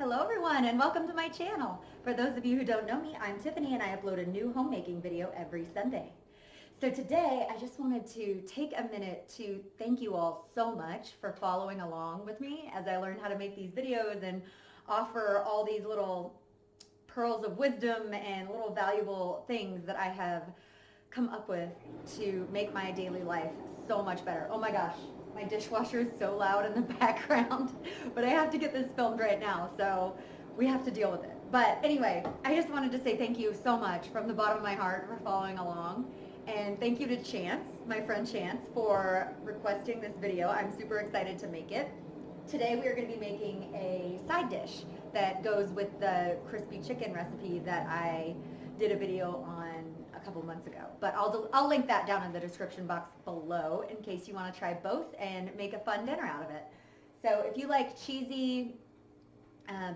Hello everyone and welcome to my channel. For those of you who don't know me, I'm Tiffany and I upload a new homemaking video every Sunday. So today I just wanted to take a minute to thank you all so much for following along with me as I learn how to make these videos and offer all these little pearls of wisdom and little valuable things that I have come up with to make my daily life so much better. Oh my gosh. My dishwasher is so loud in the background, but I have to get this filmed right now, so we have to deal with it. But anyway, I just wanted to say thank you so much from the bottom of my heart for following along. And thank you to Chance, my friend Chance, for requesting this video. I'm super excited to make it. Today we are going to be making a side dish that goes with the crispy chicken recipe that I did a video on a couple months ago. But I'll link that down in the description box below in case you want to try both and make a fun dinner out of it. So if you like cheesy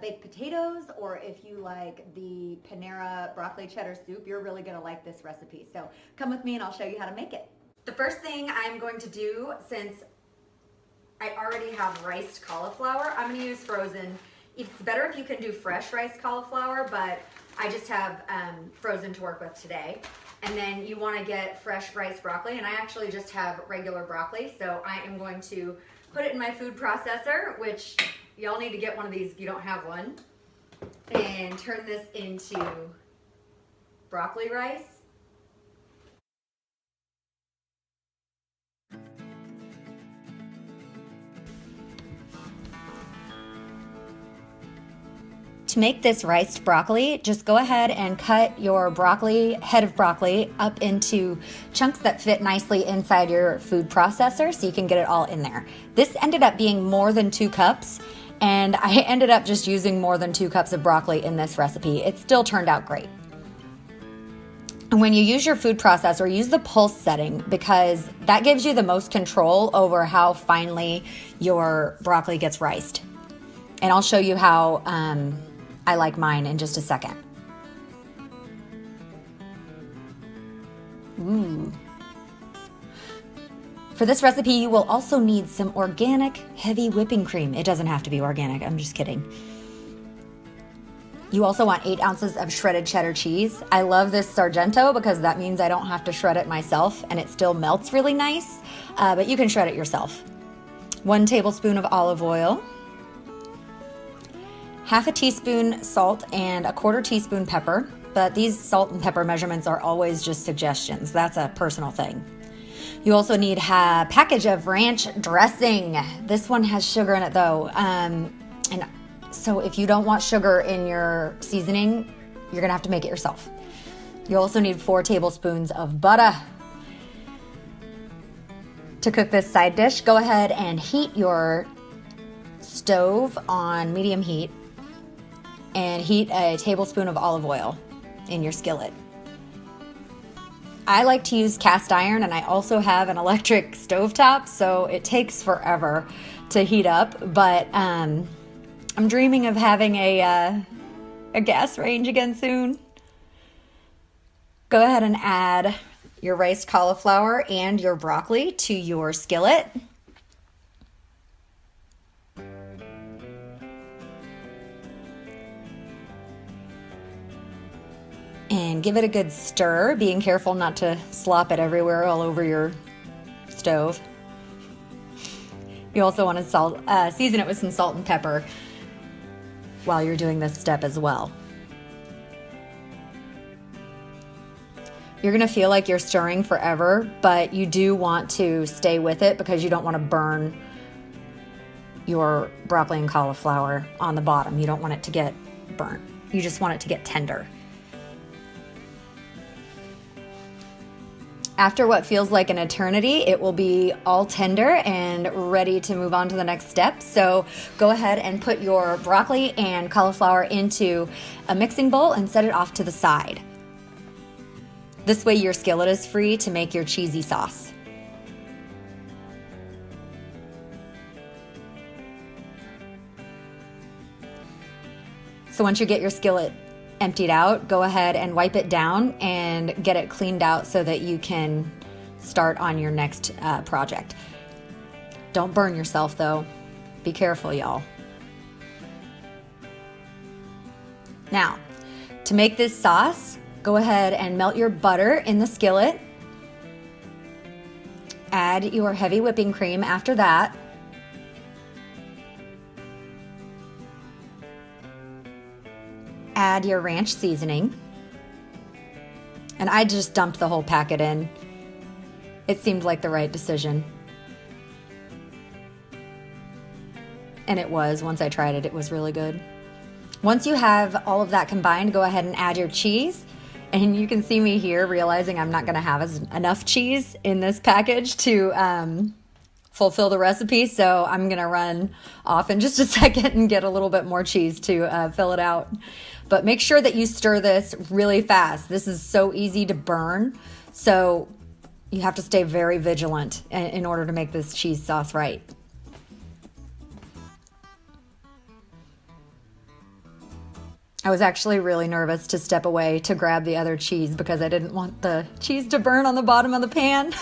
baked potatoes, or if you like the Panera broccoli cheddar soup, you're really going to like this recipe. So come with me and I'll show you how to make it. The first thing I'm going to do, since I already have riced cauliflower, I'm going to use frozen. It's better if you can do fresh riced cauliflower, but I just have frozen to work with today. And then you want to get fresh riced broccoli, and I actually just have regular broccoli, so I am going to put it in my food processor, which y'all need to get one of these if you don't have one, and turn this into broccoli rice. To make this riced broccoli, just go ahead and cut your head of broccoli up into chunks that fit nicely inside your food processor so you can get it all in there. This ended up being more than 2 cups, and I ended up just using more than 2 cups of broccoli in this recipe. It still turned out great. And when you use your food processor, use the pulse setting because that gives you the most control over how finely your broccoli gets riced. And I'll show you how I like mine in just a second. Ooh. For this recipe, you will also need some organic heavy whipping cream. It doesn't have to be organic, I'm just kidding. You also want 8 ounces of shredded cheddar cheese. I love this Sargento because that means I don't have to shred it myself and it still melts really nice, but you can shred it yourself. 1 tablespoon of olive oil, 1/2 teaspoon salt, and 1/4 teaspoon pepper, but these salt and pepper measurements are always just suggestions. That's a personal thing. You also need a package of ranch dressing. This one has sugar in it though, and so if you don't want sugar in your seasoning, you're gonna have to make it yourself. You also need 4 tablespoons of butter. To cook this side dish, go ahead and heat your stove on medium heat and heat a tablespoon of olive oil in your skillet. I like to use cast iron, and I also have an electric stovetop, so it takes forever to heat up, but I'm dreaming of having a gas range again soon. Go ahead and add your riced cauliflower and your broccoli to your skillet. And give it a good stir, being careful not to slop it everywhere all over your stove. You also want to season it with some salt and pepper while you're doing this step as well. You're going to feel like you're stirring forever, but you do want to stay with it because you don't want to burn your broccoli and cauliflower on the bottom. You don't want it to get burnt. You just want it to get tender. After what feels like an eternity, it will be all tender and ready to move on to the next step. So go ahead and put your broccoli and cauliflower into a mixing bowl and set it off to the side. This way your skillet is free to make your cheesy sauce. So once you get your skillet emptied out, go ahead and wipe it down and get it cleaned out so that you can start on your next project. Don't burn yourself though. Be careful, y'all. Now, to make this sauce, go ahead and melt your butter in the skillet. Add your heavy whipping cream after that. Add your ranch seasoning. And I just dumped the whole packet in. It seemed like the right decision. And it was. Once I tried it, it was really good. Once you have all of that combined, go ahead and add your cheese. And you can see me here realizing I'm not going to have enough cheese in this package to fulfill the recipe. So I'm going to run off in just a second and get a little bit more cheese to fill it out. But make sure that you stir this really fast. This is so easy to burn. So you have to stay very vigilant in order to make this cheese sauce right. I was actually really nervous to step away to grab the other cheese because I didn't want the cheese to burn on the bottom of the pan.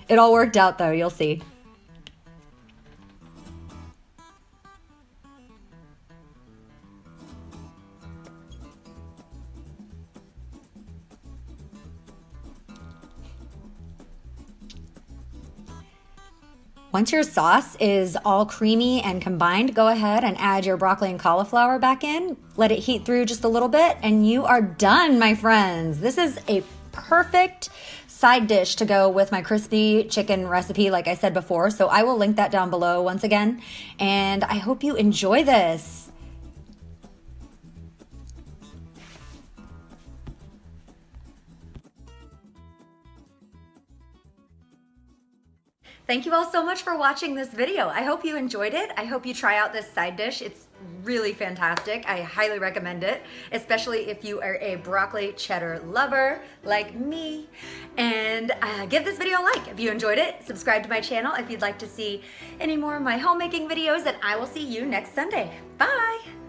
It all worked out though, you'll see. Once your sauce is all creamy and combined, go ahead and add your broccoli and cauliflower back in. Let it heat through just a little bit and you are done, my friends. This is a perfect side dish to go with my crispy chicken recipe, like I said before. So I will link that down below once again. And I hope you enjoy this. Thank you all so much for watching this video. I hope you enjoyed it. I hope you try out this side dish. It's really fantastic. I highly recommend it, especially if you are a broccoli cheddar lover like me. And give this video a like if you enjoyed it. Subscribe to my channel if you'd like to see any more of my homemaking videos, and I will see you next Sunday. Bye.